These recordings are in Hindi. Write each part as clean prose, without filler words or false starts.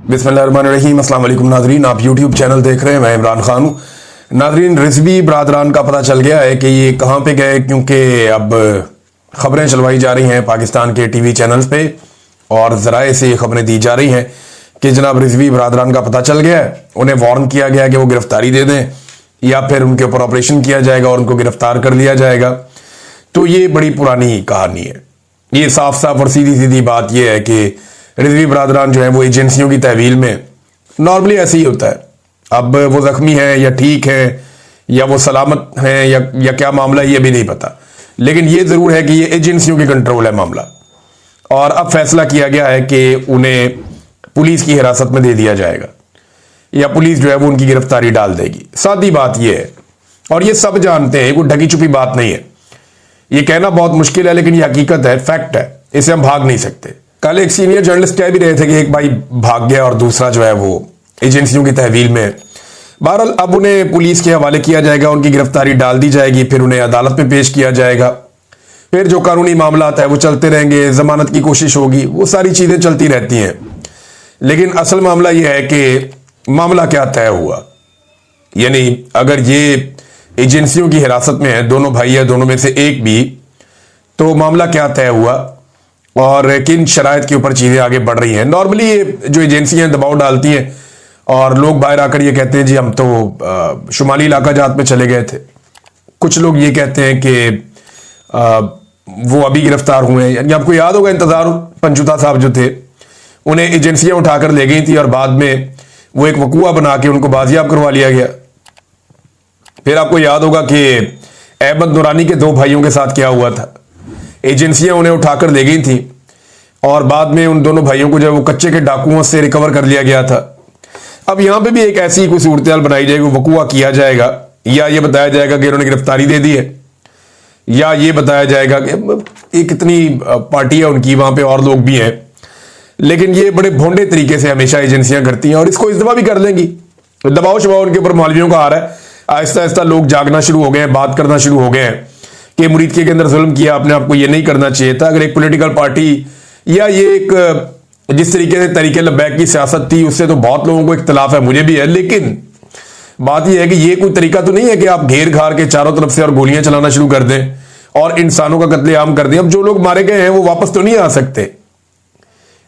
बिस्मिल्लाहिर्रहमानिर्रहीम। अस्सलाम वालेकुम नाजरीन, आप यूट्यूब चैनल देख रहे हैं, मैं इमरान खान हूँ। नाजरीन, रिजवी बरादरान का पता चल गया है कि ये कहाँ पे गए, क्योंकि अब खबरें चलवाई जा रही हैं पाकिस्तान के टीवी चैनल्स पे और ज़राए से ये खबरें दी जा रही हैं कि जनाब रिजवी बरादरान का पता चल गया है। उन्हें वार्न किया गया कि वो गिरफ्तारी दे दें या फिर उनके ऊपर ऑपरेशन किया जाएगा और उनको गिरफ्तार कर लिया जाएगा। तो ये बड़ी पुरानी कहानी है। ये साफ साफ और सीधी सीधी बात यह है कि रिजवी बरादरान जो है वो एजेंसियों की तहवील में नॉर्मली ऐसे ही होता है। अब वो जख्मी है या ठीक है या वो सलामत हैं या क्या मामला है ये भी नहीं पता, लेकिन ये जरूर है कि ये एजेंसियों की कंट्रोल है मामला। और अब फैसला किया गया है कि उन्हें पुलिस की हिरासत में दे दिया जाएगा या पुलिस जो है वो उनकी गिरफ्तारी डाल देगी। सादी बात यह है और ये सब जानते हैं, कोई ढकी छुपी बात नहीं है। ये कहना बहुत मुश्किल है लेकिन ये हकीकत है, फैक्ट है, इसे हम भाग नहीं सकते। कल एक सीनियर जर्नलिस्ट कह भी रहे थे कि एक भाई भाग गया और दूसरा जो है वो एजेंसियों की तहवील में। बहरहाल अब उन्हें पुलिस के हवाले किया जाएगा, उनकी गिरफ्तारी डाल दी जाएगी, फिर उन्हें अदालत में पेश किया जाएगा, फिर जो कानूनी मामला है वो चलते रहेंगे, जमानत की कोशिश होगी, वो सारी चीजें चलती रहती हैं। लेकिन असल मामला यह है कि मामला क्या तय हुआ, यानी अगर ये एजेंसियों की हिरासत में है, दोनों भाई है, दोनों में से एक भी, तो मामला क्या तय हुआ और किन शराइत के ऊपर चीजें आगे बढ़ रही हैं। नॉर्मली ये जो एजेंसियां दबाव डालती हैं और लोग बाहर आकर ये कहते हैं जी हम तो शुमाली इलाका जात में चले गए थे। कुछ लोग ये कहते हैं कि वो अभी गिरफ्तार हुए हैं। यानी आपको याद होगा इंतजार पंजुता साहब जो थे, उन्हें एजेंसियां उठाकर ले गई थी और बाद में वो एक वकूआ बना के उनको बाजियाब करवा लिया गया। फिर आपको याद होगा कि अहमद नूरानी के दो भाइयों के साथ क्या हुआ था। एजेंसियां उन्हें उठाकर ले गई थी और बाद में उन दोनों भाइयों को जो वो कच्चे के डाकुओं से रिकवर कर लिया गया था। अब यहां पे भी एक ऐसी कोई सूरत बनाई जाएगी, वकूआ किया जाएगा या ये बताया जाएगा कि उन्होंने गिरफ्तारी दे दी है, या ये बताया जाएगा कि एक कितनी पार्टी है उनकी, वहां पे और लोग भी हैं। लेकिन ये बड़े भोंडे तरीके से हमेशा एजेंसियां करती हैं और इसको इस दफा भी कर लेंगी। दबाव शबाव उनके ऊपर मौलवियों का आ रहा है। आहिस्ता आहिस्ता लोग जागना शुरू हो गए हैं, बात करना शुरू हो गए हैं कि मुरीद के अंदर जुल्म किया आपने, आपको ये नहीं करना चाहिए था। अगर एक पॉलिटिकल पार्टी या ये एक जिस तरीके से तरीके लब्बैक की सियासत थी उससे तो बहुत लोगों को इख्तलाफ है, मुझे भी है, लेकिन बात यह है कि ये कोई तरीका तो नहीं है कि आप घेर घार के चारों तरफ से और गोलियां चलाना शुरू कर दें और इंसानों का कत्लेआम कर दें। अब जो लोग मारे गए हैं वो वापस तो नहीं आ सकते।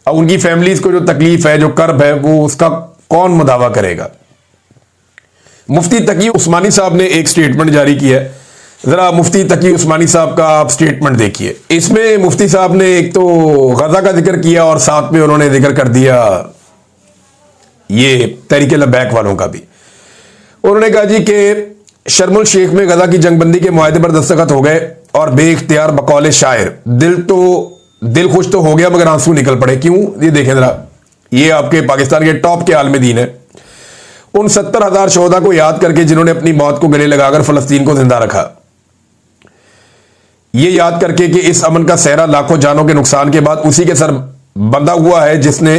अब उनकी फैमिलीज को जो तकलीफ है, जो कर्ब है, वो उसका कौन मुदावा करेगा। मुफ्ती तकी उस्मानी साहब ने एक स्टेटमेंट जारी किया है। जरा मुफ्ती तकी उस्मानी साहब का आप स्टेटमेंट देखिए। इसमें मुफ्ती साहब ने एक तो गजा का जिक्र किया और साथ में उन्होंने जिक्र कर दिया ये तहरीक लब्बैक वालों का भी। उन्होंने कहा जी कि शर्मुल शेख में गजा की जंगबंदी के मुआहदे पर दस्तखत हो गए और बेइख्तियार बकौल शायर दिल खुश तो हो गया मगर आंसू निकल पड़े। क्यों, ये देखें जरा, ये आपके पाकिस्तान के टॉप के आलम दीन है। उन 70,000 शोहदा को याद करके जिन्होंने अपनी मौत को गले लगाकर फलस्तीन को जिंदा रखा, ये याद करके कि इस अमन का सहरा लाखों जानों के नुकसान के बाद उसी के सर बंधा हुआ है जिसने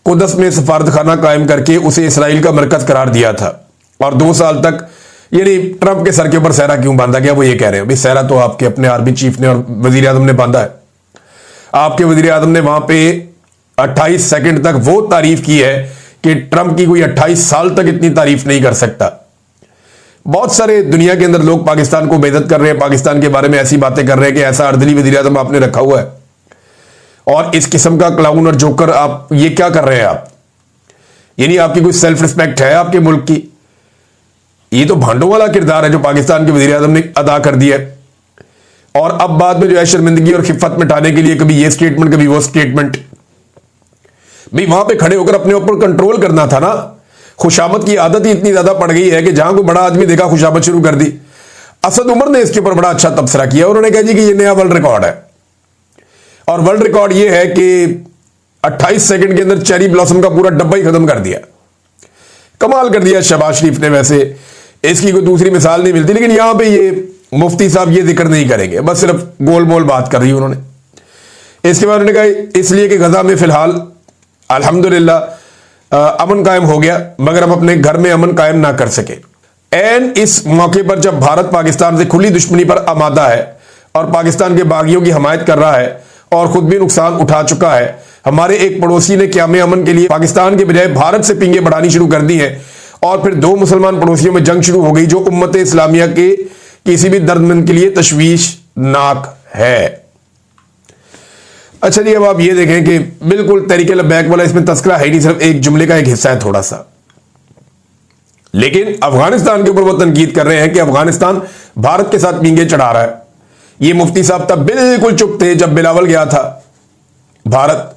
कुदस में सफारतखाना कायम करके उसे इसराइल का मरकज करार दिया था और 2 साल तक, यानी ट्रंप के सर के ऊपर सहरा क्यों बांधा गया, वो ये कह रहे हैं भाई सहरा तो आपके अपने आर्मी चीफ ने और वजीर आजम ने बांधा है। आपके वजीर आजम ने वहां पे 28 सेकंड तक वो तारीफ की है कि ट्रंप की कोई 28 साल तक इतनी तारीफ नहीं कर सकता। बहुत सारे दुनिया के अंदर लोग पाकिस्तान को बेइज्जत कर रहे हैं, पाकिस्तान के बारे में ऐसी बातें कर रहे हैं कि ऐसा अर्दली वजीर आजम आपने रखा हुआ है और इस किस्म का क्लाउन और जोकर आप ये क्या कर रहे हैं आप, यानी आपकी कोई सेल्फ रिस्पेक्ट है आपके मुल्क की? ये तो भांडों वाला किरदार है जो पाकिस्तान के वजीर आजम ने अदा कर दिया है। और अब बाद में जो है शर्मिंदगी और खिफत मिटाने के लिए कभी ये स्टेटमेंट कभी वो स्टेटमेंट। भाई वहां पे खड़े होकर अपने ऊपर कंट्रोल करना था ना। खुशामद की आदत ही इतनी ज्यादा पड़ गई है कि जहां कोई बड़ा आदमी देखा खुशामद शुरू कर दी। असद उमर ने इसके ऊपर बड़ा अच्छा तबसरा किया। उन्होंने कहा जी कि ये नया वर्ल्ड रिकॉर्ड है और वर्ल्ड रिकॉर्ड ये है कि 28 सेकंड के अंदर चेरी ब्लॉसम का पूरा डब्बा ही खत्म कर दिया। कमाल कर दिया शहबाज शरीफ ने। वैसे इसकी कोई दूसरी मिसाल नहीं मिलती, लेकिन यहां पर ये मुफ्ती साहब ये जिक्र नहीं करेंगे, बस सिर्फ गोल मोल बात कर रही उन्होंने। इसके बाद उन्होंने कहा इसलिए कि गजा में फिलहाल अल्हम्दुलिल्लाह अमन कायम हो गया मगर हम अपने घर में अमन कायम ना कर सके। एंड इस मौके पर जब भारत पाकिस्तान से खुली दुश्मनी पर आमादा है और पाकिस्तान के बागियों की हमायत कर रहा है और खुद भी नुकसान उठा चुका है, हमारे एक पड़ोसी ने क़याम अमन के लिए पाकिस्तान के बजाय भारत से पिंगे बढ़ानी शुरू कर दी हैं और फिर दो मुसलमान पड़ोसियों में जंग शुरू हो गई, जो उम्मत इस्लामिया के किसी भी दर्दमंद के लिए तशवीशनाक है। अच्छा जी, अब आप ये देखें कि बिल्कुल तरीके लब्बैक वाला इसमें तस्करा है नहीं, सिर्फ एक जुमले का एक हिस्सा है थोड़ा सा। लेकिन अफगानिस्तान के ऊपर वो तनकीद कर रहे हैं कि अफगानिस्तान भारत के साथ पींगे चढ़ा रहा है। ये मुफ्ती साहब तब बिल्कुल चुप थे जब बिलावल गया था भारत,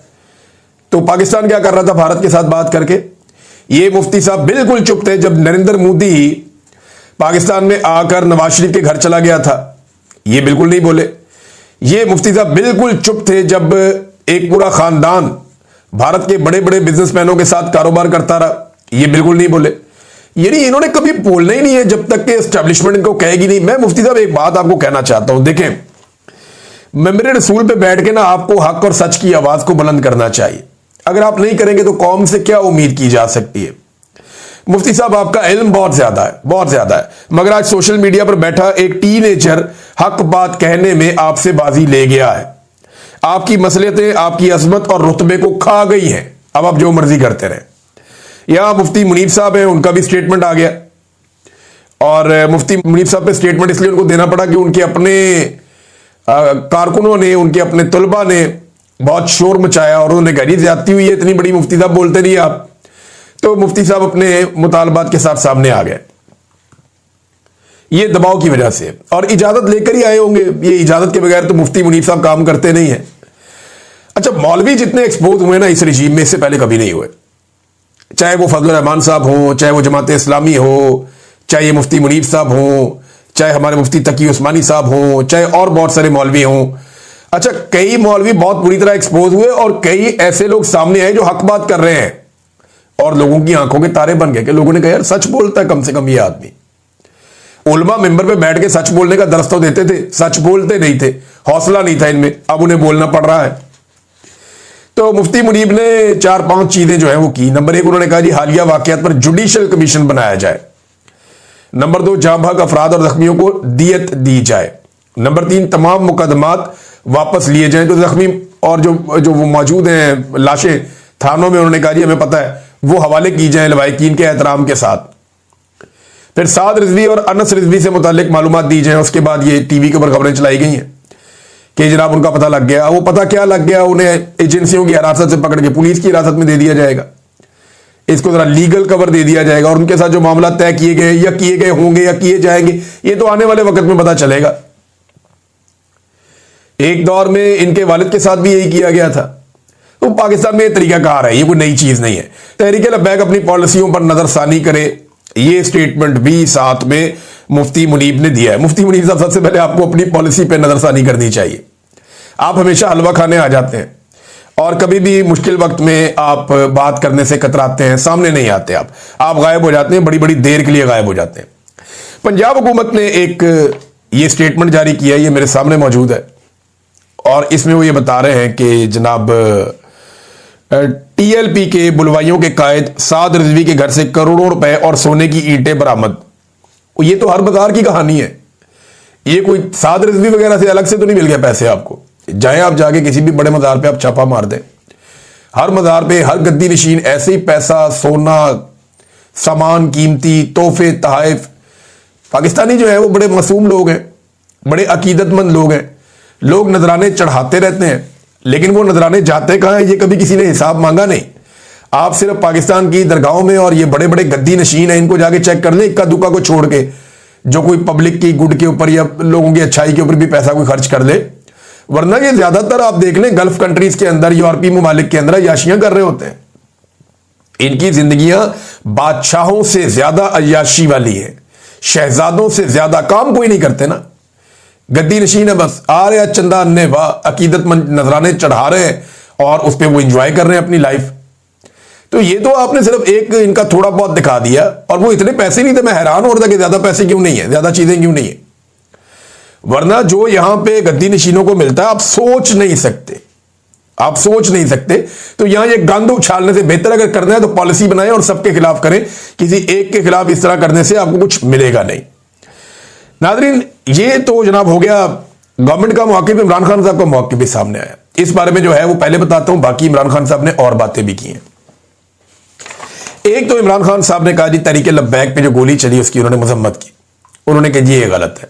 तो पाकिस्तान क्या कर रहा था भारत के साथ बात करके। ये मुफ्ती साहब बिल्कुल चुप थे जब नरेंद्र मोदी पाकिस्तान में आकर नवाज शरीफ के घर चला गया था, ये बिल्कुल नहीं बोले। ये मुफ्ती साहब बिल्कुल चुप थे जब एक पूरा खानदान भारत के बड़े बड़े बिजनेसमैनों के साथ कारोबार करता रहा, ये बिल्कुल नहीं बोले। यानी इन्होंने कभी बोलना ही नहीं है जब तक कि एस्टेब्लिशमेंट इनको कहेगी नहीं। मैं मुफ्ती साहब एक बात आपको कहना चाहता हूं, देखें, मेंबरे रसूल पे बैठ के ना आपको हक और सच की आवाज को बुलंद करना चाहिए। अगर आप नहीं करेंगे तो कौम से क्या उम्मीद की जा सकती है। मुफ्ती साहब आपका इल्म बहुत ज्यादा है, बहुत ज्यादा है, मगर आज सोशल मीडिया पर बैठा एक टीनेजर हक बात कहने में आपसे बाजी ले गया है। आपकी मसलियतें आपकी अजमत और रुतबे को खा गई हैं। अब आप जो मर्जी करते रहे। यहां मुफ्ती मुनीब साहब हैं, उनका भी स्टेटमेंट आ गया और मुफ्ती मुनीब साहब पे स्टेटमेंट इसलिए उनको देना पड़ा कि उनके अपने कारकुनों ने, उनके अपने तलबा ने बहुत शोर मचाया और उन्होंने कहा ज्यादती हुई है, इतनी बड़ी मुफ्ती साहब बोलते नहीं आप। तो मुफ्ती साहब अपने मुतालबात के साथ सामने आ गए, ये दबाव की वजह से, और इजाजत लेकर ही आए होंगे। ये इजाजत के बगैर तो मुफ्ती मुनीब साहब काम करते नहीं है। अच्छा, मौलवी जितने एक्सपोज हुए ना इस रिजीम में, इससे पहले कभी नहीं हुए, चाहे वो फजल रहमान साहब हो, चाहे वो जमात इस्लामी हो, चाहे ये मुफ्ती मुनीब साहब हो, चाहे हमारे मुफ्ती तकी उस्मानी साहब हो, चाहे और बहुत सारे मौलवी हों। अच्छा, कई मौलवी बहुत बुरी तरह एक्सपोज हुए और कई ऐसे लोग सामने आए जो हक बात कर रहे हैं और लोगों की आंखों के तारे बन गए कि लोगों ने कहा यार सच बोलता है कम से कम ये आदमी। उलमा मेंबर पे बैठ के सच बोलने का दरस तो देते थे, सच बोलते नहीं थे, हौसला नहीं था इनमें, अब उन्हें बोलना पड़ रहा है। तो मुफ्ती मुनीब ने 4-5 चीजें जो है वो की। नंबर 1, उन्होंने कहा जी हालिया वाकयात पर जुडिशियल कमीशन बनाया जाए। नंबर 2, जाँ बहक अफराद और जख्मियों को दियत दी जाए। नंबर 3, तमाम मुकदमात वापस लिए जाएं। तो जख्मी और जो वो मौजूद हैं लाशें थानों में, उन्होंने कहा जी हमें पता है, वो हवाले की जाए लवाहिकीन के एहतराम के साथ। फिर साद रिजवी और अनस रिजवी से मुतालिक मालूमात दी जाए। उसके बाद ये टीवी के ऊपर खबरें चलाई गई हैं कि जनाब उनका पता लग गया। वो पता क्या लग गया, उन्हें एजेंसियों की हिरासत से पकड़ के पुलिस की हिरासत में दे दिया जाएगा। इसको जरा लीगल कवर दे दिया जाएगा और उनके साथ जो मामला तय किए गए या किए गए होंगे या किए जाएंगे, ये तो आने वाले वक्त में पता चलेगा। एक दौर में इनके वालिद के साथ भी यही किया गया था। तो पाकिस्तान में ये तरीकाकार है, ये कोई नई चीज नहीं है। तहरीक लब्बैक अपनी पॉलिसियों पर नजरसानी करे, ये स्टेटमेंट भी साथ में मुफ्ती मुनीब ने दिया है। मुफ्ती मुनीब साहब, सबसे पहले आपको अपनी पॉलिसी पे नजरसानी करनी चाहिए। आप हमेशा हलवा खाने आ जाते हैं और कभी भी मुश्किल वक्त में आप बात करने से कतराते हैं, सामने नहीं आते, आप गायब हो जाते हैं, बड़ी बड़ी देर के लिए गायब हो जाते हैं। पंजाब हुकूमत ने एक ये स्टेटमेंट जारी किया, ये मेरे सामने मौजूद है और इसमें वो ये बता रहे हैं कि जनाब टीएलपी के बुलवाइयों के कायद साद रिजवी के घर से करोड़ों रुपए और सोने की ईंटें बरामद। ये तो हर बाजार की कहानी है, ये कोई साद रिजवी वगैरह से अलग से तो नहीं मिल गया पैसे आपको। जाएं आप जाके किसी भी बड़े मजार पे आप छापा मार दें, हर मजार पे हर गद्दी नशीन ऐसे ही पैसा, सोना, सामान, कीमती तोहफे, तहाइफ। पाकिस्तानी जो है वो बड़े मासूम लोग हैं, बड़े अकीदतमंद लोग हैं। लोग नजराने चढ़ाते रहते हैं, लेकिन वो नजराने जाते कहां है ये कभी किसी ने हिसाब मांगा नहीं। आप सिर्फ पाकिस्तान की दरगाहों में और ये बड़े बड़े गद्दी नशीन है, इनको जाके चेक कर लें, इक्का दुक्का को छोड़ के, जो कोई पब्लिक की गुड के ऊपर या लोगों की अच्छाई के ऊपर भी पैसा कोई खर्च कर ले। वरना ये ज्यादातर आप देख लें गल्फ कंट्रीज के अंदर, यूरोपीय ममालिक के अंदर अय्याशियां कर रहे होते हैं। इनकी जिंदगियां बादशाहों से ज्यादा अय्याशी वाली है, शहजादों से ज्यादा काम कोई नहीं करते ना। गद्दी नशीन है, बस आ रहे चंदा अन्ने वाह, अकीदतमंद नजराने चढ़ा रहे हैं और उस पर वो इंजॉय कर रहे हैं अपनी लाइफ। तो ये तो आपने सिर्फ एक इनका थोड़ा बहुत दिखा दिया और वो इतने पैसे नहीं थे। मैं हैरान हो रहा था कि ज्यादा पैसे क्यों नहीं है, ज्यादा चीजें क्यों नहीं है। वरना जो यहां पे गद्दी नशीनों को मिलता है आप सोच नहीं सकते, आप सोच नहीं सकते। तो यहां ये गंद उछालने से बेहतर अगर करना है तो पॉलिसी बनाएं और सबके खिलाफ करें। किसी एक के खिलाफ इस तरह करने से आपको कुछ मिलेगा नहीं। नाज़रीन, ये तो जनाब हो गया गवर्नमेंट का मौक़िफ़, इमरान खान साहब का मौक़िफ़ भी सामने आया। इस बारे में जो है वो पहले बताता हूं, बाकी इमरान खान साहब ने और बातें भी की हैं। एक तो इमरान खान साहब ने कहा जी तहरीक लब्बैक पे जो गोली चली उसकी उन्होंने मजम्मत की। उन्होंने कहा जी ये गलत है।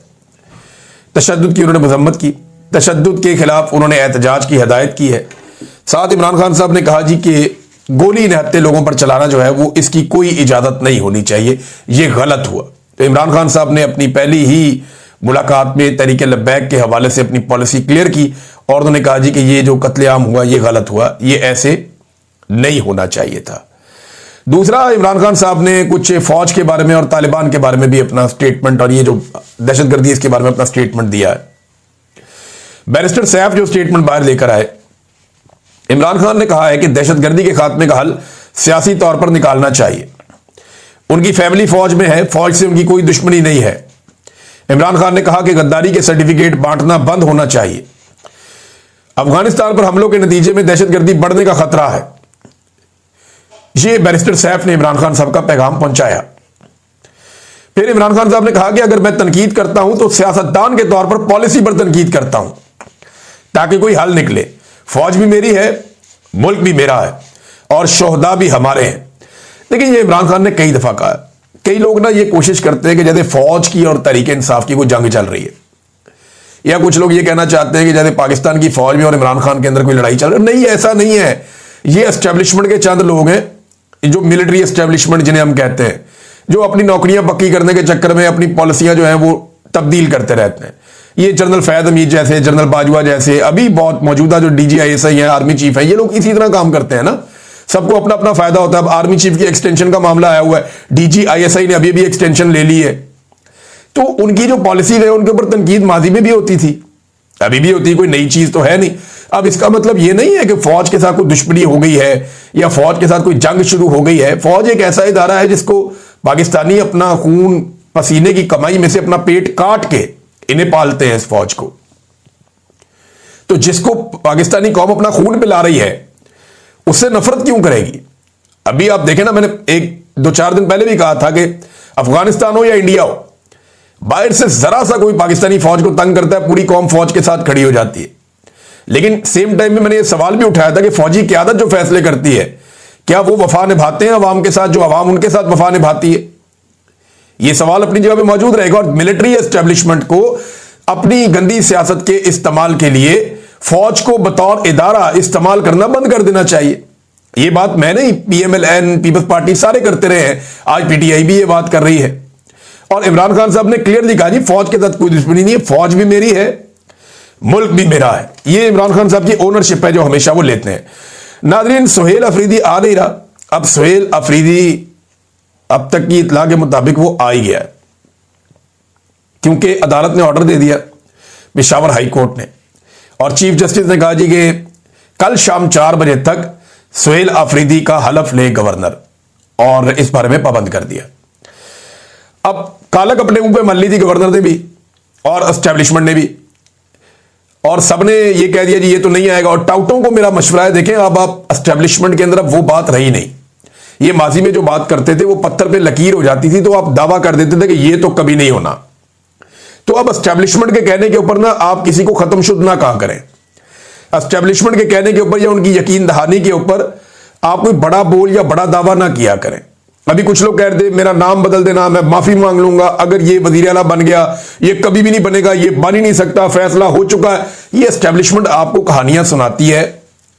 तशद्दुद की उन्होंने मजम्मत की, तशद्दुद के खिलाफ उन्होंने एहतजाज की हिदायत की है। साथ इमरान खान साहब ने कहा जी कि गोली निहत्ते लोगों पर चलाना जो है वो इसकी कोई इजाजत नहीं होनी चाहिए, ये गलत हुआ। तो इमरान खान साहब ने अपनी पहली ही मुलाकात में तहरीक लब्बैक के हवाले से अपनी पॉलिसी क्लियर की और उन्होंने कहा जी कि ये जो कत्लेआम हुआ ये गलत हुआ, ये ऐसे नहीं होना चाहिए था। दूसरा, इमरान खान साहब ने कुछ फौज के बारे में और तालिबान के बारे में भी अपना स्टेटमेंट और ये जो दहशतगर्दी इसके बारे में अपना स्टेटमेंट दिया है। बैरिस्टर सैफ जो स्टेटमेंट बाहर लेकर आए, इमरान खान ने कहा है कि दहशतगर्दी के खात्मे का हल सियासी तौर पर निकालना चाहिए। उनकी फैमिली फौज में है, फौज से उनकी कोई दुश्मनी नहीं है। इमरान खान ने कहा कि गद्दारी के सर्टिफिकेट बांटना बंद होना चाहिए। अफगानिस्तान पर हमलों के नतीजे में दहशतगर्दी बढ़ने का खतरा है। ये बैरिस्टर सैफ ने इमरान खान साहब का पैगाम पहुंचाया। फिर इमरान खान साहब ने कहा कि अगर मैं तनकीद करता हूं तो सियासतदान के तौर पर पॉलिसी पर तनकीद करता हूं ताकि कोई हल निकले। फौज भी मेरी है, मुल्क भी मेरा है और शोहदा भी हमारे हैं। लेकिन ये इमरान खान ने कई दफा कहा। कई लोग ना ये कोशिश करते हैं कि जैसे फौज की और तहरीक इंसाफ की कोई जंग चल रही है, या कुछ लोग ये कहना चाहते हैं कि जैसे पाकिस्तान की फौज में और इमरान खान के अंदर कोई लड़ाई चल रही है। नहीं, ऐसा नहीं है। ये एस्टेब्लिशमेंट के चंद लोग हैं, जो मिलिट्री एस्टेब्लिशमेंट जिन्हें हम कहते हैं, जो अपनी नौकरियां पक्की करने के चक्कर में अपनी पॉलिसियां जो हैं वो तब्दील करते रहते हैं। ये जनरल फैद हमीद जैसे, जनरल बाजवा जैसे, अभी बहुत मौजूदा जो DGISI हैं, आर्मी चीफ है, ये लोग इसी तरह काम करते हैं ना। सबको अपना अपना फायदा होता है। अब आर्मी चीफ की एक्सटेंशन का मामला आया हुआ है, DGISI ने अभी भी एक्सटेंशन ले ली है। तो उनकी जो पॉलिसी है उनके ऊपर तनकीद माजी में भी होती थी, अभी भी होती है, कोई नई चीज तो है नहीं। अब इसका मतलब ये नहीं है कि फौज के साथ कोई दुश्मनी हो गई है या फौज के साथ कोई जंग शुरू हो गई है। फौज एक ऐसा इदारा है जिसको पाकिस्तानी अपना खून पसीने की कमाई में से अपना पेट काट के इन्हें पालते हैं, इस फौज को। तो जिसको पाकिस्तानी कौम अपना खून पिला रही है उससे नफरत क्यों करेगी? अभी आप देखें ना, मैंने 1-2-4 दिन पहले भी कहा था कि अफगानिस्तान हो या इंडिया हो, बाहर से जरा सा कोई पाकिस्तानी फौज को तंग करता है, पूरी कौम फौज के साथ खड़ी हो जाती है। लेकिन सेम टाइम में मैंने ये सवाल भी उठाया था कि फौजी क़यादत जो फैसले करती है, क्या वो वफा निभाते हैं अवाम के साथ, जो अवाम उनके साथ वफा निभाती है? ये सवाल अपनी जगह पे मौजूद रहेगा। और मिलिट्री एस्टेब्लिशमेंट को अपनी गंदी सियासत के इस्तेमाल के लिए फौज को बतौर इदारा इस्तेमाल करना बंद कर देना चाहिए। ये बात मैं नहीं, PMLN, पीपल्स पार्टी सारे करते रहे हैं, आज PTI भी ये बात कर रही है। और इमरान खान साहब ने क्लियरली कहा जी फौज के साथ कोई दुश्मनी नहीं है, फौज भी मेरी है, मुल्क भी मेरा है। ये इमरान खान साहब की ओनरशिप है जो हमेशा वो लेते हैं। नाज़रीन, सुहेल अफरीदी आ नहीं रहा। अब सुहेल अफरीदी अब तक की इतला के मुताबिक वो आ ही गया है, क्योंकि अदालत ने ऑर्डर दे दिया, पेशावर हाई कोर्ट ने, और चीफ जस्टिस ने कहा जी कि कल शाम 4 बजे तक सुहेल अफरीदी का हलफ ले गवर्नर, और इस बारे में पाबंद कर दिया। अब कालक अपने मुंह पे मल ली थी गवर्नर ने भी और एस्टेब्लिशमेंट ने भी, और सबने ये कह दिया जी ये तो नहीं आएगा। और टाउटों को मेरा मशवरा है, देखें अब आप एस्टेब्लिशमेंट के अंदर अब वो बात रही नहीं। ये माजी में जो बात करते थे वो पत्थर पे लकीर हो जाती थी, तो आप दावा कर देते थे कि ये तो कभी नहीं होना। तो अब एस्टेब्लिशमेंट के कहने के ऊपर ना आप किसी को खत्म शुद्ध ना कहा करें। एस्टेब्लिशमेंट के कहने के ऊपर या उनकी यकीन दहानी के ऊपर आप कोई बड़ा बोल या बड़ा दावा ना किया करें। अभी कुछ लोग कह रहे थे मेरा नाम बदल देना, मैं माफी मांग लूंगा अगर ये वजीर आला बन गया, ये कभी भी नहीं बनेगा, ये बन ही नहीं सकता, फैसला हो चुका है। ये एस्टेब्लिशमेंट आपको कहानियां सुनाती है।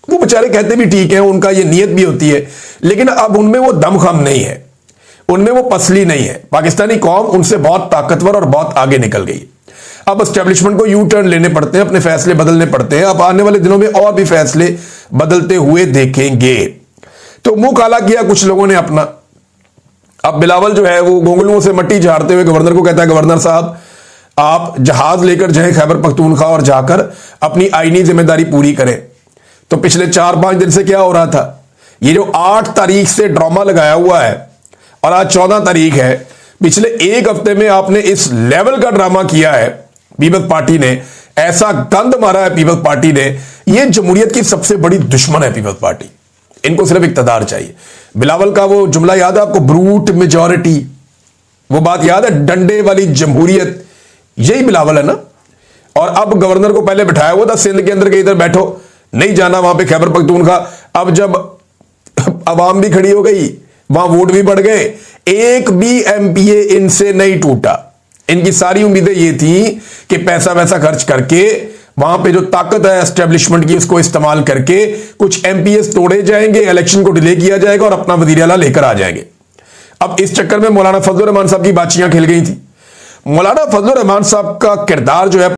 वो बेचारे कहते भी ठीक है, उनका ये नीयत भी होती है, लेकिन अब उनमें वो दमखम नहीं है, उनमें वो पसली नहीं है। पाकिस्तानी कौम उनसे बहुत ताकतवर और बहुत आगे निकल गई। अब एस्टेब्लिशमेंट को यू टर्न लेने पड़ते हैं, अपने फैसले बदलने पड़ते हैं। अब आने वाले दिनों में और भी फैसले बदलते हुए देखेंगे। तो मुंह काला किया कुछ लोगों ने अपना। अब बिलावल जो है वो गोंगलुओं से मट्टी झाड़ते हुए गवर्नर को कहता है, गवर्नर साहब आप जहाज लेकर जाएं खैबर पख्तूनख्वा और जाकर अपनी आईनी जिम्मेदारी पूरी करें। तो पिछले 4-5 दिन से क्या हो रहा था, ये जो 8 तारीख से ड्रामा लगाया हुआ है और आज 14 तारीख है, पिछले 1 हफ्ते में आपने इस लेवल का ड्रामा किया है। पीपल्स पार्टी ने ऐसा गंद मारा है, पीपल्स पार्टी ने, ये जमहूरियत की सबसे बड़ी दुश्मन है पीपल्स पार्टी। इनको सिर्फ इक्तदार चाहिए। बिलावल का वो जुमला याद है आपको, ब्रूट मेजॉरिटी, वो बात याद है, डंडे वाली जमहूरियत, यही बिलावल है ना। और अब गवर्नर को पहले बिठाया हुआ था सिंध के अंदर के, इधर बैठो, नहीं जाना वहां पे खैबर पख्तूनख्वा। अब जब अवाम भी खड़ी हो गई, वहां वोट भी बढ़ गए, एक भी एमपीए इनसे नहीं टूटा। इनकी सारी उम्मीदें ये थी कि पैसा वैसा खर्च करके वहां पे जो ताकत है एस्टेब्लिशमेंट की उसको इस्तेमाल करके कुछ एमपीएस तोड़े जाएंगे, इलेक्शन को डिले किया जाएगा और अपना वजीर आला लेकर आ जाएंगे। अब इस चक्कर में मौलाना फजलुर रहमान साहब की बाचियां खिल गई थी। मौलाना फजलुर रहमान साहब का किरदार जो है